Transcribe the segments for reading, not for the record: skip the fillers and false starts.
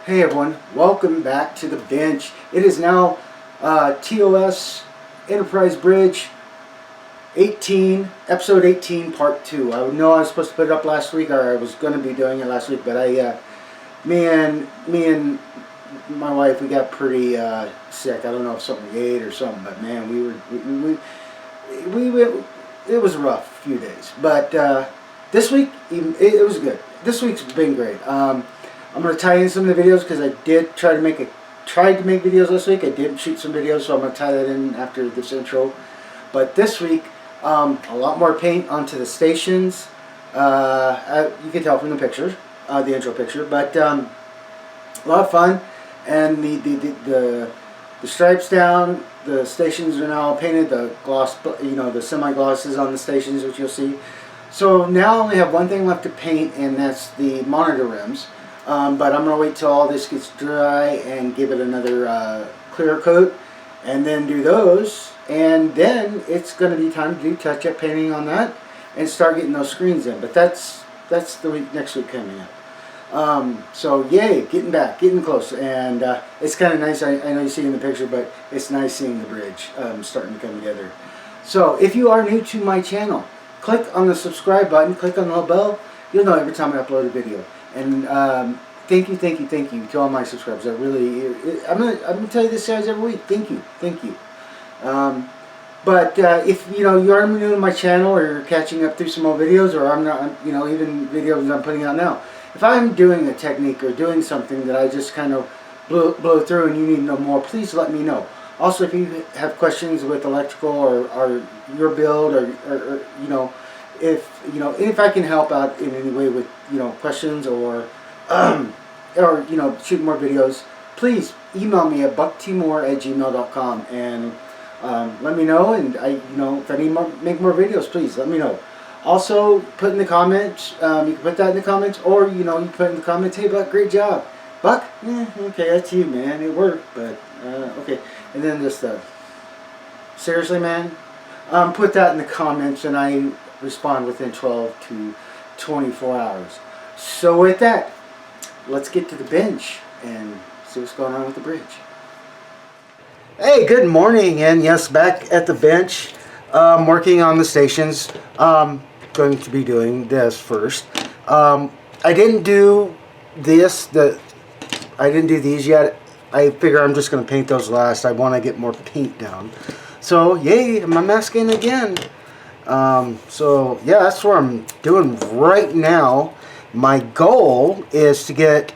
Hey everyone, welcome back to the bench. It is now TOS Enterprise Bridge 18, episode 18, part 2. I know I was supposed to put it up last week, or I was going to be doing it last week, but me and my wife, we got pretty sick. I don't know if something we ate or something, but man, it was a rough few days. But this week, it was good. This week's been great. I'm going to tie in some of the videos because I did tried to make videos last week. I did shoot some videos, so I'm going to tie that in after this intro. But this week, a lot more paint onto the stations. You can tell from the picture, the intro picture. But a lot of fun, and the stripes down. The stations are now painted. The gloss, the semi-glosses on the stations, which you'll see. So now I only have one thing left to paint, and that's the monitor rims. But I'm going to wait till all this gets dry and give it another clear coat and then do those, and then it's going to be time to do touch-up painting on that and start getting those screens in. But that's the week, next week coming up. So yay, getting close, and it's kind of nice. I know you see in the picture, but it's nice seeing the bridge starting to come together. So if you are new to my channel, click on the subscribe button, click on the little bell. You'll know every time I upload a video. And thank you to all my subscribers. I'm gonna tell you this, guys, every week. Thank you. But if you are new to my channel, or you're catching up through some old videos, or I'm not, even videos I'm putting out now. If I'm doing a technique or doing something that I just kind of blow through, and you need to know more, please let me know. Also, if you have questions with electrical or your build, or if I can help out in any way with questions or shoot more videos, please email me at bucktimore@gmail.com and let me know. And if I need make more videos, please let me know. Also, put in the comments. You can put that in the comments, or you put in the comments, "Hey Buck, great job." Buck, okay, that's you, man. It worked, but okay. And then just seriously, man, put that in the comments, and I respond within 12 to 24 hours. So with that, let's get to the bench and see what's going on with the bridge. Hey, good morning, and yes, back at the bench, working on the stations. Going to be doing this first. I didn't do this. I didn't do these yet. I figure I'm just going to paint those last. I want to get more paint down. So yay, I'm masking again. So yeah, that's what I'm doing right now. My goal is to get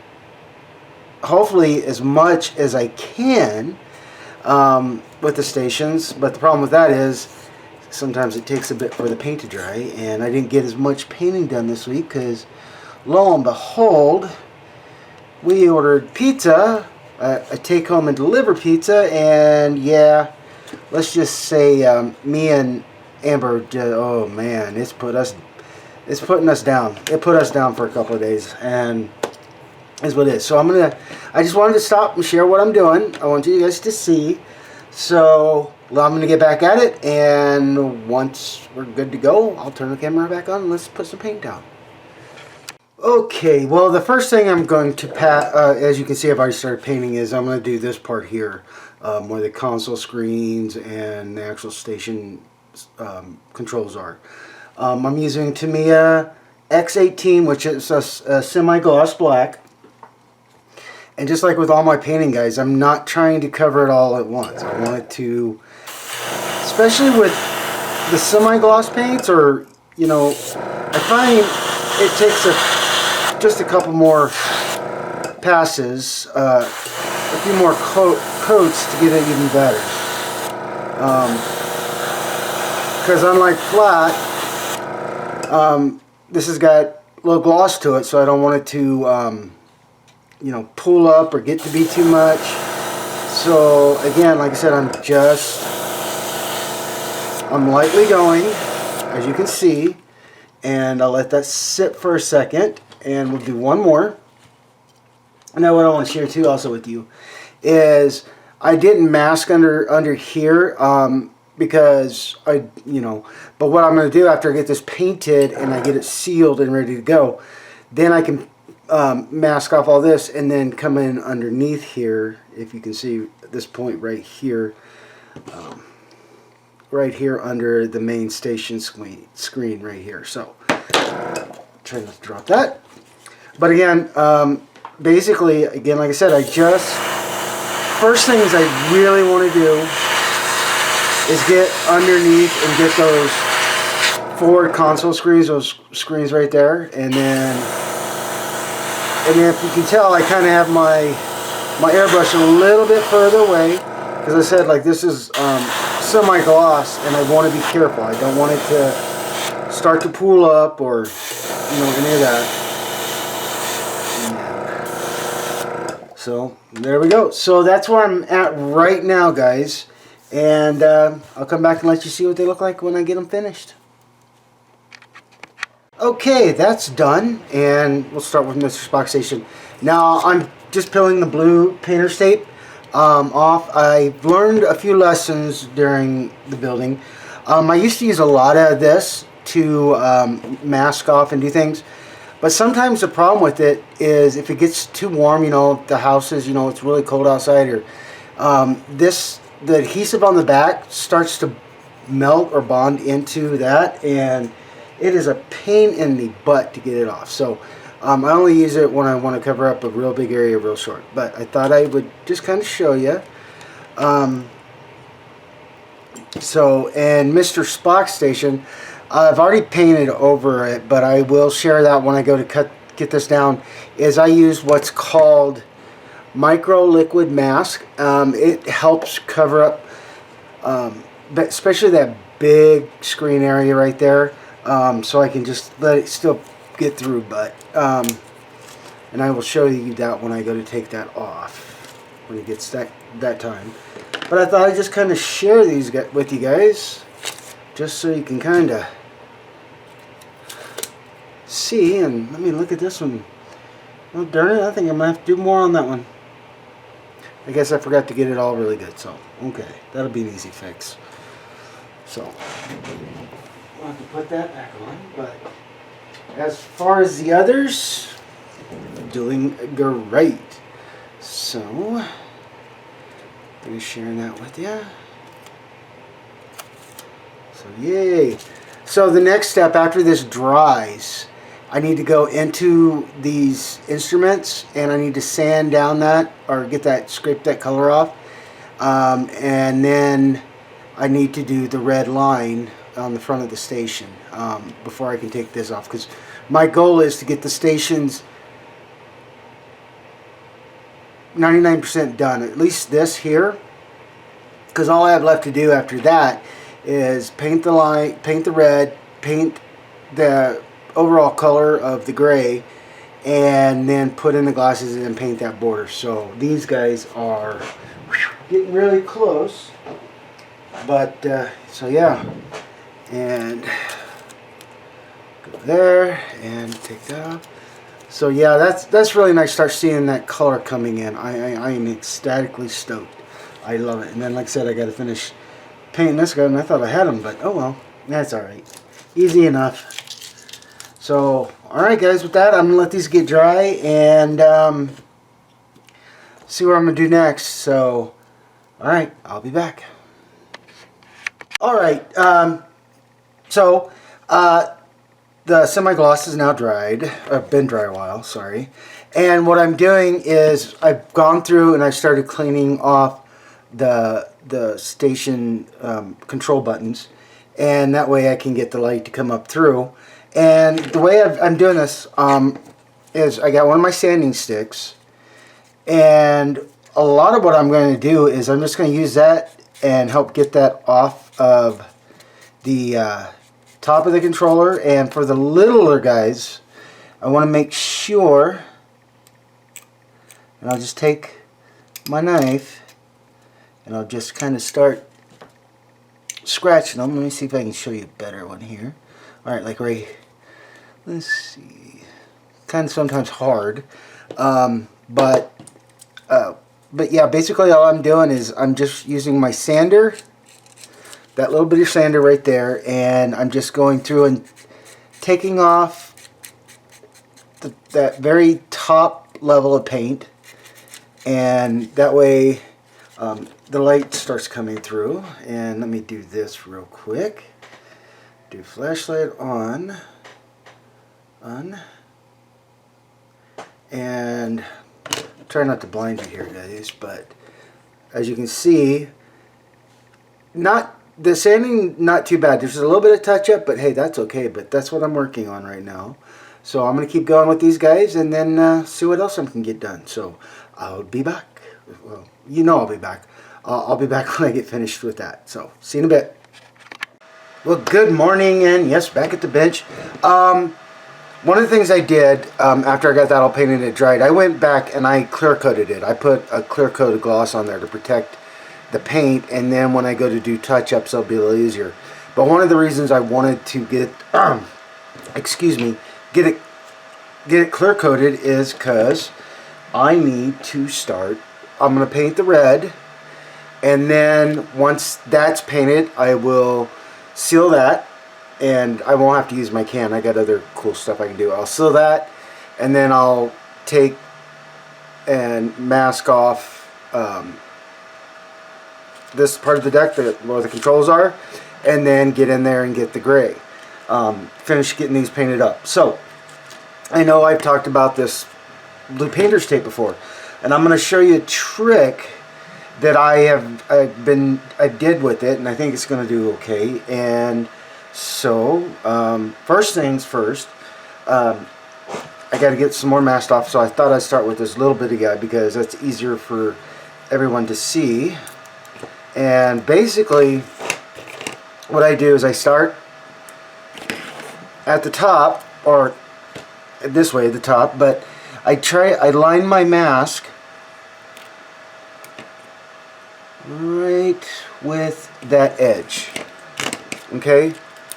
hopefully as much as I can with the stations, but the problem with that is sometimes it takes a bit for the paint to dry, and I didn't get as much painting done this week because lo and behold, we ordered pizza, a take home and deliver pizza, and yeah, let's just say me and Amber, oh man, it's putting us down. It put us down for a couple of days, and is what it is. So I just wanted to stop and share what I'm doing. I want you guys to see. So I'm gonna get back at it, and once we're good to go, I'll turn the camera back on and let's put some paint down. Okay, well, the first thing I'm going to as you can see, I've already started painting, is I'm going to do this part here, where the console screens and the actual station controls are. I'm using T.B.I X18, which is a semi-gloss black. And just like with all my painting, guys, I'm not trying to cover it all at once. I want it to, especially with the semi-gloss paints, or I find it takes just a couple more passes, a few more coats to get it even better. Because unlike flat, this has got a little gloss to it, so I don't want it to pull up or get to be too much. So again, like I said, I'm lightly going, as you can see, and I'll let that sit for a second, and we'll do one more. Now what I want to share too also with you is I didn't mask under here because but what I'm going to do after I get this painted and I get it sealed and ready to go, then I can mask off all this, and then come in underneath here, if you can see this point right here, right here under the main station screen right here. So try not to drop that. But again, basically, again, like I said, first things I really want to do is get underneath and get those forward console screens, those screens right there, and then if you can tell, I kind of have my airbrush a little bit further away, because I said, like, this is semi-gloss, and I want to be careful. I don't want it to start to pool up or, you know, any of that. So there we go. So that's where I'm at right now, guys, and I'll come back and let you see what they look like when I get them finished. Okay, that's done, and we'll start with Mr. Spock Station. Now I'm just peeling the blue painter's tape off. I've learned a few lessons during the building. I used to use a lot of this to mask off and do things, but sometimes the problem with it is if it gets too warm, you know, the house is, you know, it's really cold outside, or the adhesive on the back starts to melt or bond into that, and it is a pain in the butt to get it off. So I only use it when I want to cover up a real big area real short. But I thought I would just kind of show you. So, and Mr. Spock Station, I've already painted over it, but I will share that when I go to get this down, is I use what's called micro liquid mask. It helps cover up, but especially that big screen area right there. So I can just let it still get through, but and I will show you that when I go to take that off when it gets that time. But I thought I'd just kind of share these with you guys, just so you can kind of see. And let me look at this one. Oh darn it, I think I'm gonna have to do more on that one. I guess I forgot to get it all really good, so okay, that'll be an easy fix. So I'll have to put that back on, but as far as the others, doing great. So I'm going to share that with you. So yay. So the next step after this dries, I need to go into these instruments and I need to sand down that, or scrape that color off, and then I need to do the red line on the front of the station before I can take this off, because my goal is to get the stations 99% done, at least this here, because all I have left to do after that is paint the line, paint the red, paint the overall color of the gray, and then put in the glasses and paint that border. So these guys are getting really close, but so yeah. And go there and take that off. So yeah, that's really nice. Start seeing that color coming in. I am ecstatically stoked. I love it. And then, like I said, I got to finish painting this guy, and I thought I had him, but oh well, that's all right. Easy enough. So all right, guys. With that, I'm gonna let these get dry and see what I'm gonna do next. So all right, I'll be back. All right. So, the semi-gloss is now dried, been dry a while, sorry. And what I'm doing is I've gone through and I started cleaning off the station control buttons, and that way I can get the light to come up through. And the way I'm doing this is I got one of my sanding sticks, and a lot of what I'm going to do is I'm just going to use that and help get that off of the top of the controller. And for the littler guys, I want to make sure, and I'll just take my knife and I'll just kind of start scratching them. Let me see if I can show you a better one here. Alright, like right, let's see, kind of sometimes hard, but yeah, basically all I'm doing is I'm just using my sander, that little bitty sander right there, and I'm just going through and taking off that very top level of paint, and that way the light starts coming through. And let me do this real quick. Do flashlight on, and try not to blind you here, guys, but as you can see, the sanding not too bad. There's a little bit of touch up, but hey, that's okay. But that's what I'm working on right now. So I'm gonna keep going with these guys, and then see what else I can get done. So I'll be back. Well, you know I'll be back. I'll be back when I get finished with that. So see you in a bit. Well, good morning, and yes, back at the bench. One of the things I did after I got that all painted and it dried, I went back and I clear coated it. I put a clear coat of gloss on there to protect the paint, and then when I go to do touch-ups, it'll be a little easier. But one of the reasons I wanted to get get it clear coated is because I need to start. I'm going to paint the red, and then once that's painted, I will seal that. And I won't have to use my can. I got other cool stuff I can do. I'll seal that, and then I'll take and mask off this part of the deck where the controls are, and then get in there and get the gray. Finish getting these painted up. So I know I've talked about this blue painter's tape before, and I'm going to show you a trick that I did with it, and I think it's going to do okay. And so, first things first, I got to get some more mask off, so I thought I'd start with this little bitty guy because that's easier for everyone to see. And basically, what I do is I start at the top, or this way, the top, but I line my mask right with that edge, okay?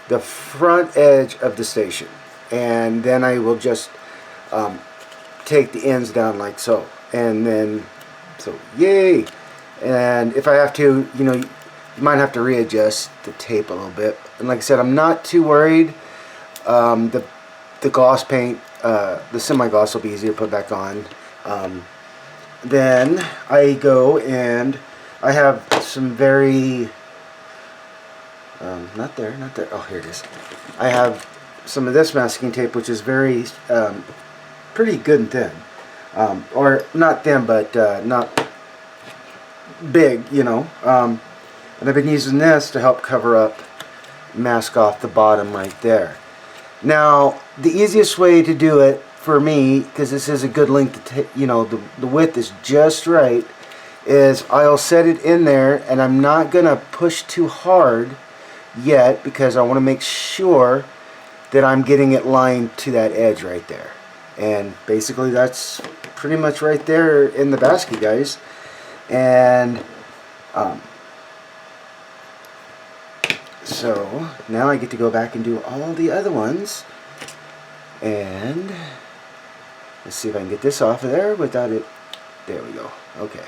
The front edge of the station, and then I will just take the ends down like so, and then yay. And if I have to, you might have to readjust the tape a little bit. And like I said, I'm not too worried. The gloss paint, the semi-gloss will be easy to put back on. Then I go and I have some very not there. Oh, here it is. I have some of this masking tape, which is very, pretty good and thin. Or not thin, but not big, And I've been using this to help cover up, mask off the bottom right there. Now, the easiest way to do it for me, because this is a good length to the width is just right, is I'll set it in there, and I'm not going to push too hard yet because I want to make sure that I'm getting it lined to that edge right there. And basically that's pretty much right there in the basket, guys. And so now I get to go back and do all the other ones, and let's see if I can get this off of there without it. There we go. Okay.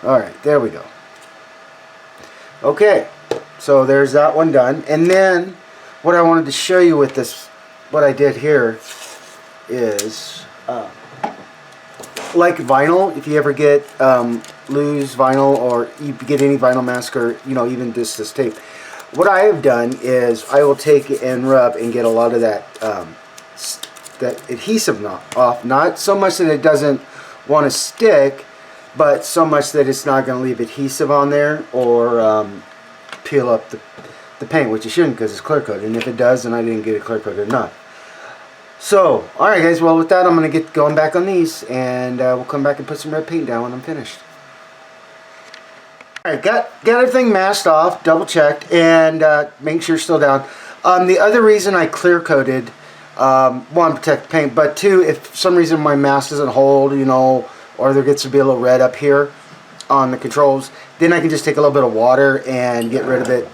Alright, there we go. Okay, so there's that one done. And then what I wanted to show you with this, what I did here is like vinyl. If you ever get loose vinyl, or you get any vinyl mask, or even this tape, what I have done is I will take it and rub and get a lot of that that adhesive off. Not so much that it doesn't want to stick, but so much that it's not going to leave adhesive on there or peel up the paint, which it shouldn't because it's clear coated. And if it does, then I didn't get it clear coated enough. So, alright guys, well with that I'm going to get going back on these, and we'll come back and put some red paint down when I'm finished. Alright, got everything masked off, double checked, and make sure it's still down. The other reason I clear coated, one, protect the paint, but two, if for some reason my mask doesn't hold, or there gets to be a little red up here on the controls, then I can just take a little bit of water and get rid of it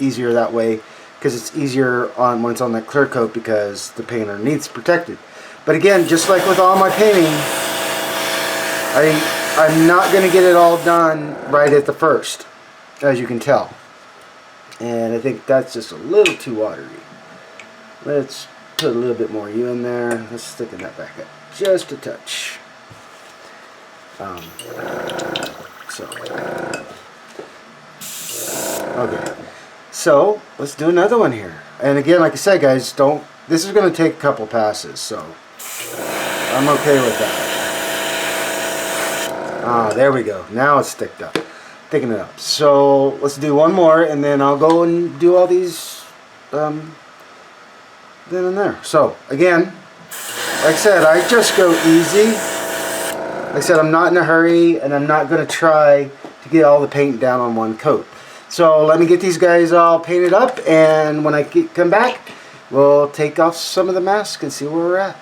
easier that way, because it's easier when it's on that clear coat, because the paint underneath's protected. But again, just like with all my painting, I'm not going to get it all done right at the first, as you can tell. And I think that's just a little too watery. Let's put a little bit more U in there. Let's thicken that back up just a touch. Okay, so let's do another one here. And again, like I said, guys, this is going to take a couple passes, so I'm okay with that. Ah, there we go. Now it's thicken it up. So let's do one more, and then I'll go and do all these then and there. So again, like I said, I just go easy. Like I said, I'm not in a hurry, and I'm not going to try to get all the paint down on one coat. So let me get these guys all painted up, and when I come back, we'll take off some of the mask and see where we're at.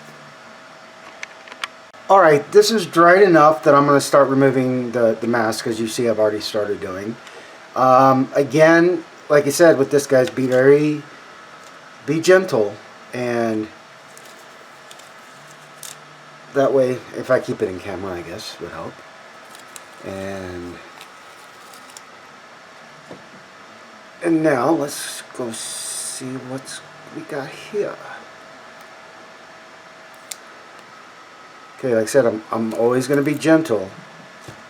Alright, this is dried enough that I'm going to start removing the mask, as you see I've already started doing. Again, like I said, with this, guys, be gentle, and that way, if I keep it in camera, I guess, would help. And now let's go see what we got here. Okay, like I said, I'm always going to be gentle,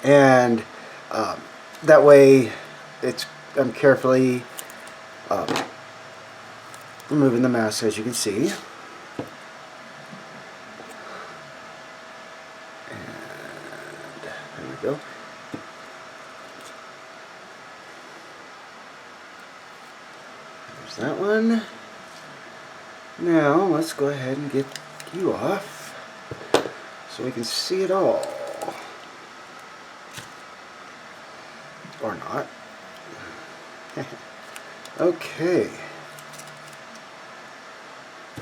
and that way I'm carefully removing the mask, as you can see. And there we go. There's that one. Now let's go ahead and get you off so we can see it all. Or not. Okay.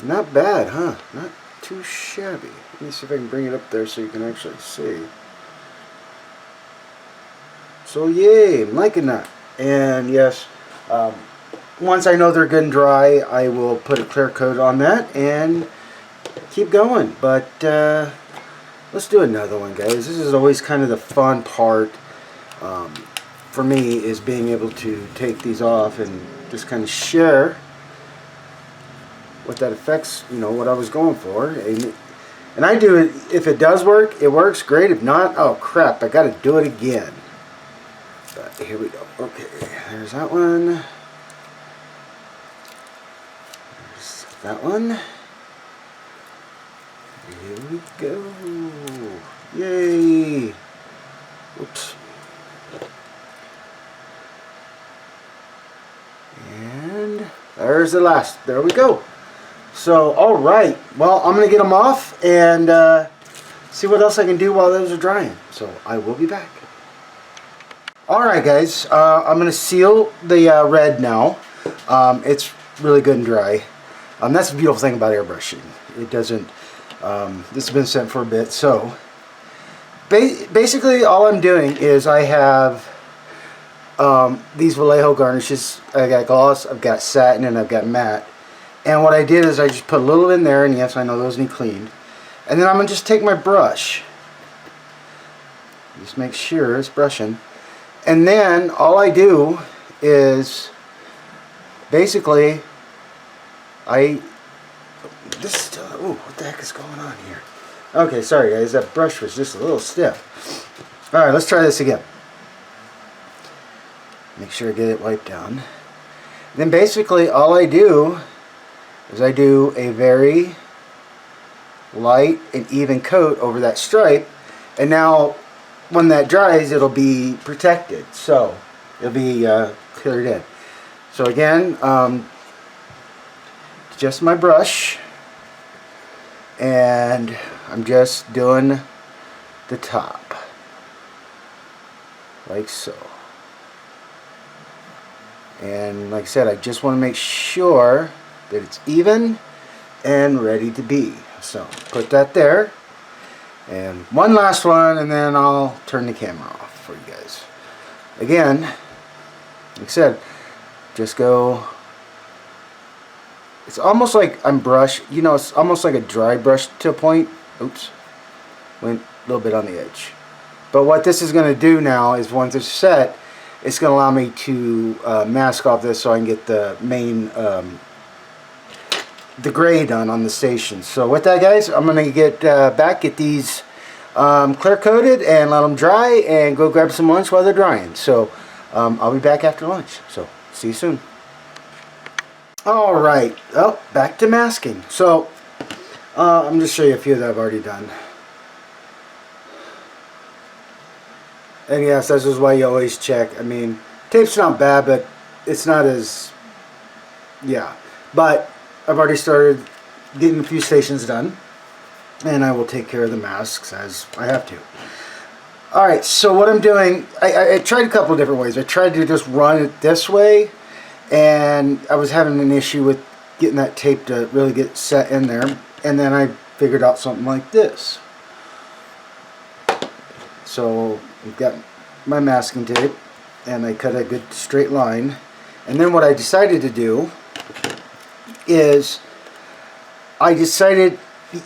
Not bad, huh? Not too shabby. Let me see if I can bring it up there so you can actually see. So yay, I'm liking that. And yes, once I know they're good and dry, I will put a clear coat on that and keep going. But let's do another one, guys. This is always kind of the fun part for me, is being able to take these off and just kind of share what that affects, you know, what I was going for. And I do it, if it does work, it works great. If not, oh crap, I got to do it again. But here we go. Okay, there's that one. There's that one. Here we go. Yay. Oops. And there's the last. There we go. So, alright. Well, I'm going to get them off and see what else I can do while those are drying. So, I will be back. Alright, guys. I'm going to seal the red now. It's really good and dry. That's the beautiful thing about airbrushing. It doesn't... this has been sent for a bit. So, basically all I'm doing is I have these Vallejo garnishes. I got gloss, I've got satin, and I've got matte. And what I did is I just put a little in there, and yes, I know those need cleaned. And then I'm going to just take my brush. Just make sure it's brushing. And then all I do is basically ooh, what the heck is going on here? Okay, sorry guys, that brush was just a little stiff. Alright, let's try this again. Make sure I get it wiped down. Then basically all I do is I do a very light and even coat over that stripe, and now when that dries it'll be protected, so it'll be cleared in. So again, just my brush, and I'm just doing the top like so. And like I said, I just want to make sure that it's even and ready to be. So put that there, and one last one, and then I'll turn the camera off for you guys. Again, like I said, just go. It's almost like I'm you know, it's almost like a dry brush to a point. Oops, went a little bit on the edge. But what this is going to do now is once it's set, it's going to allow me to mask off this so I can get the main the gray done on the station. So with that, guys, I'm going to get get these clear coated and let them dry and go grab some lunch while they're drying. So I'll be back after lunch. So see you soon. Alright, oh, back to masking. So I'm just show you a few that I've already done. And yes, this is why you always check. I mean, tape's not bad, but it's not as, yeah. But I've already started getting a few stations done, and I will take care of the masks as I have to. Alright, so what I'm doing, I tried a couple of different ways. I tried to just run it this way, and I was having an issue with getting that tape to really get set in there, and then I figured out something like this. So I've got my masking tape, and I cut a good straight line, and then what I decided to do is I decided,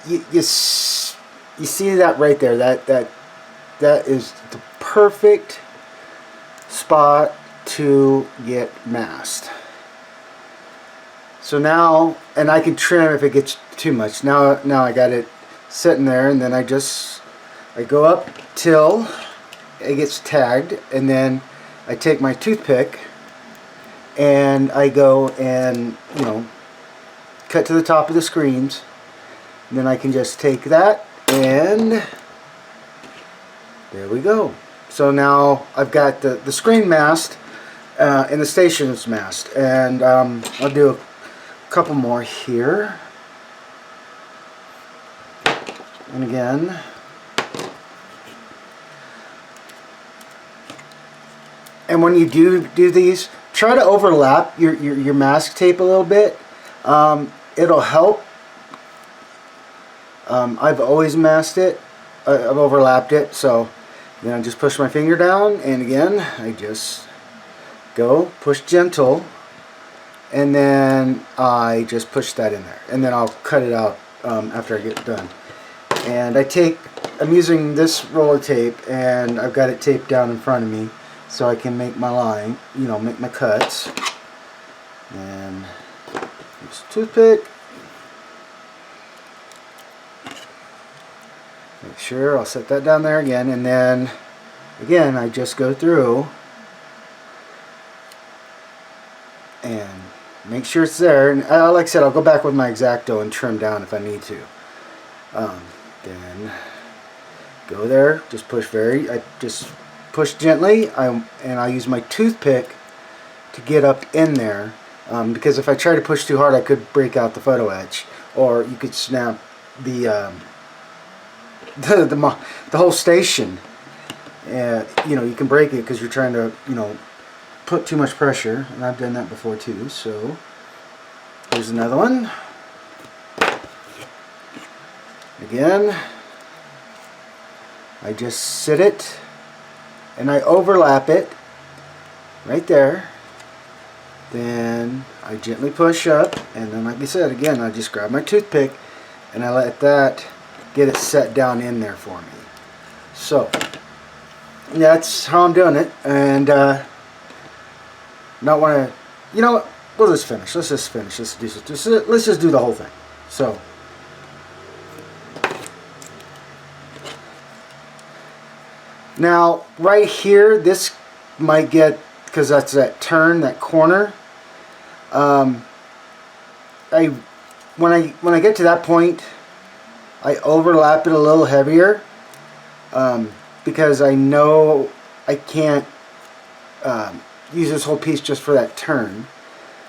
you see that right there, that is the perfect spot to get masked. So now, and I can trim if it gets too much. Now I got it sitting there, and then I go up till it gets tagged, and then I take my toothpick and I go and, you know, cut to the top of the screens. And then I can just take that, and there we go. So now I've got the screen masked and the station's masked, and I'll do a couple more here. And again, and when you do these, try to overlap your mask tape a little bit. It'll help. I've always masked it. I've overlapped it, so then I just push my finger down, and again I just go push gentle, and then I just push that in there, and then I'll cut it out after I get done. And I'm using this roll of tape, and I've got it taped down in front of me so I can make my line, you know, make my cuts. And use a toothpick. Make sure I'll set that down there again, and then again I just go through and make sure it's there. And like I said, I'll go back with my X-Acto and trim down if I need to. Then go there, just push I just push gently, and I use my toothpick to get up in there, because if I try to push too hard I could break out the photo etch, or you could snap the whole station. You know, you can break it because you're trying to, you know, put too much pressure, and I've done that before too. So here's another one. Again, I just sit it and I overlap it right there. Then I gently push up, and then like I said, again, I just grab my toothpick and I let that get it set down in there for me. So that's how I'm doing it. And not want to, you know what, we'll just finish. Let's just finish. Let's just do the whole thing. So now right here, this might get, because that's that turn, that corner. When I get to that point, I overlap it a little heavier, because I know I can't use this whole piece just for that turn.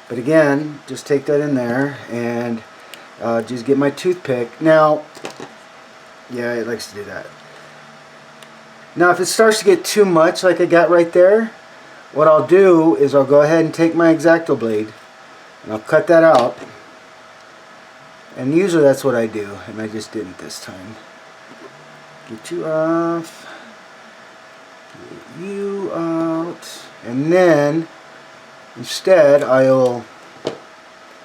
But again, just take that in there and just get my toothpick. Now, yeah, it likes to do that. Now if it starts to get too much like I got right there, what I'll do is I'll go ahead and take my X-Acto blade and I'll cut that out. And usually that's what I do, and I just didn't this time. Get you off. Get you out. And then instead I'll,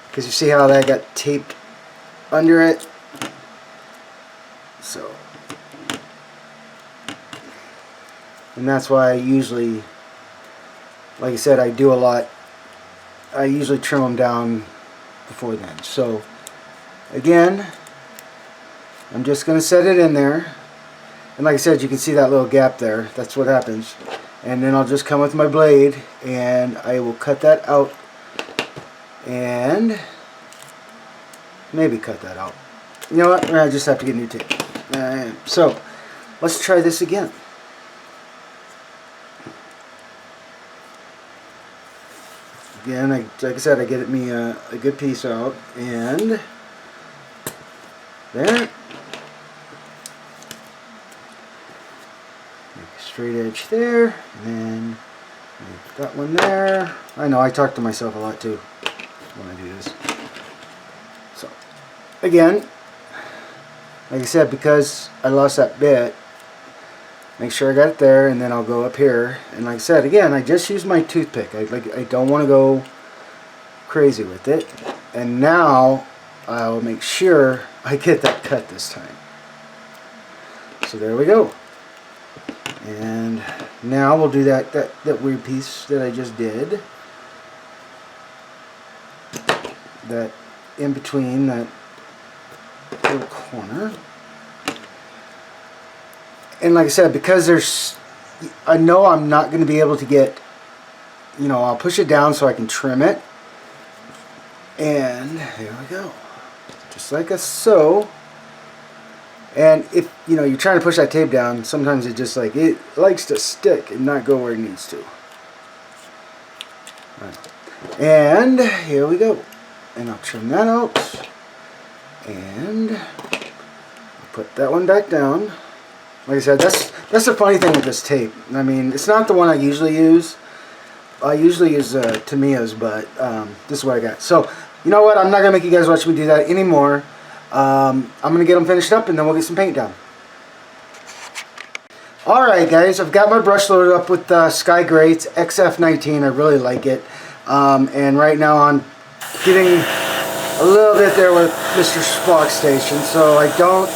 because you see how that got taped under it? So, and that's why I usually, like I said, I do a lot. I usually trim them down before then. So again, I'm just going to set it in there. And like I said, you can see that little gap there. That's what happens. And then I'll just come with my blade and I will cut that out. And maybe cut that out. You know what? I just have to get new tape. So, let's try this again. Again, like I said, I get me a good piece out. And there. Straight edge there, and then make that one there. I know I talk to myself a lot too when I do this. So again, like I said, because I lost that bit, make sure I got it there, and then I'll go up here. And like I said, again, I just use my toothpick. I don't want to go crazy with it. And now I'll make sure I get that cut this time. So there we go. And now we'll do that weird piece that I just did. That in between that little corner. And like I said, because I know I'm not going to be able to get, I'll push it down so I can trim it. And here we go. Just like so. And if you're trying to push that tape down, sometimes it just it likes to stick and not go where it needs to. Right. And here we go. And I'll trim that out. And I'll put that one back down. Like I said, that's the funny thing with this tape. I mean, it's not the one I usually use. I usually use Tamiya's, but this is what I got. So, you know what? I'm not gonna make you guys watch me do that anymore. I'm going to get them finished up and then we'll get some paint down. Alright guys, I've got my brush loaded up with Sky Gray. It's XF19. I really like it. And right now I'm getting a little bit there with Mr. Spock Station. So I don't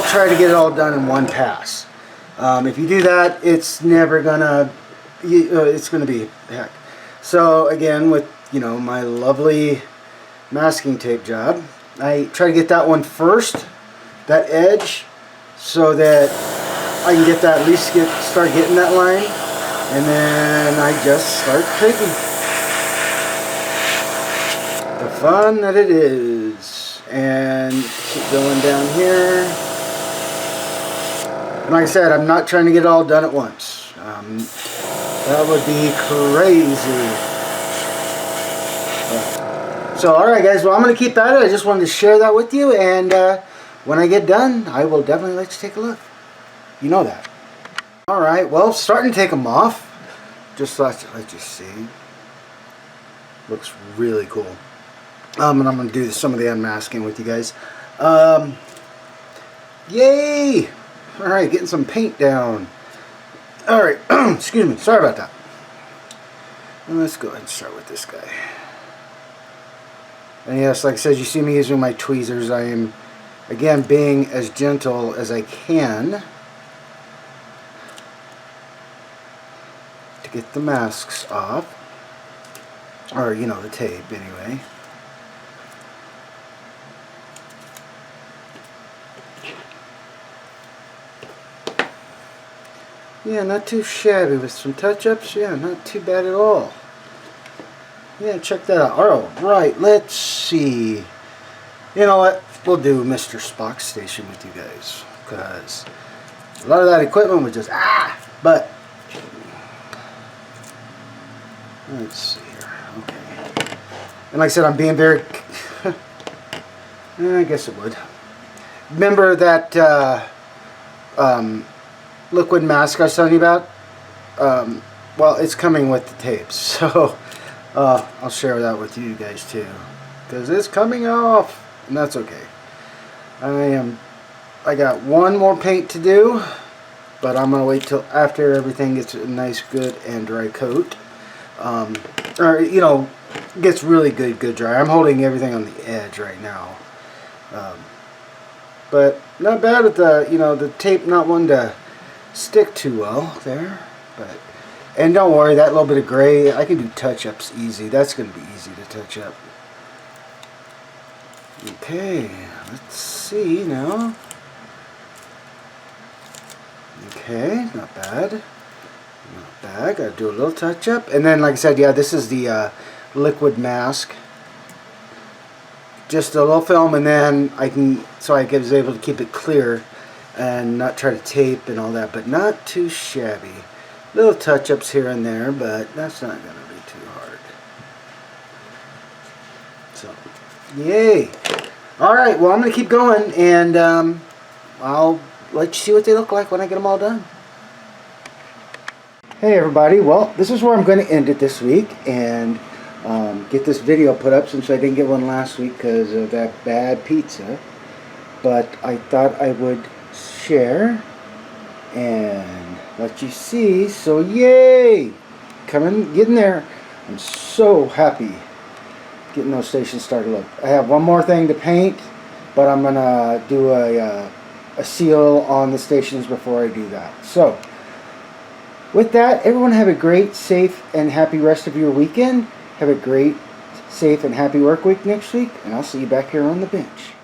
try to get it all done in one pass. If you do that, it's never going to, it's going to be heck. So again, with, my lovely masking tape job, I try to get that one first, that edge, so that I can get that, at least start getting that line, and then I just start taking. The fun that it is. And keep going down here. And like I said, I'm not trying to get it all done at once. That would be crazy. So alright guys, well I'm going to keep at it. I just wanted to share that with you, and when I get done, I will definitely let you take a look. You know that. Alright, well, starting to take them off. Just let you see. Looks really cool. And I'm going to do some of the unmasking with you guys. Yay! Alright, getting some paint down. Alright, excuse me, sorry about that. And let's go ahead and start with this guy. And yes, like I said, you see me using my tweezers. I am, again, being as gentle as I can to get the masks off. Or, the tape, anyway. Yeah, not too shabby with some touch-ups. Yeah, not too bad at all. Yeah, check that out. Alright, let's see. You know what? We'll do Mr. Spock Station with you guys, because a lot of that equipment was just but let's see here. Okay. And like I said, I'm being very I guess it would. Remember that liquid mask I was telling you about? Well, it's coming with the tapes, so I'll share that with you guys too, because it's coming off, and that's okay. I got one more paint to do, but I'm gonna wait till after everything gets a nice, good and dry coat, or gets really good dry. I'm holding everything on the edge right now, but not bad with the tape not wanting to stick too well there, but. And don't worry, that little bit of gray, I can do touch-ups easy. That's going to be easy to touch up. Okay, let's see now. Okay, not bad. Not bad. Gotta do a little touch up. And then, like I said, yeah, this is the liquid mask. Just a little film, and then I was able to keep it clear and not try to tape and all that, but not too shabby. Little touch-ups here and there, but that's not going to be too hard. So, yay! Alright, well, I'm going to keep going, and I'll let you see what they look like when I get them all done. Hey everybody, well, this is where I'm going to end it this week, and get this video put up since I didn't get one last week because of that bad pizza. But I thought I would share and let you see. So yay! Getting there. I'm so happy getting those stations started up. I have one more thing to paint, but I'm gonna do a seal on the stations before I do that. So with that, everyone have a great, safe, and happy rest of your weekend. Have a great, safe, and happy work week next week, and I'll see you back here on the bench.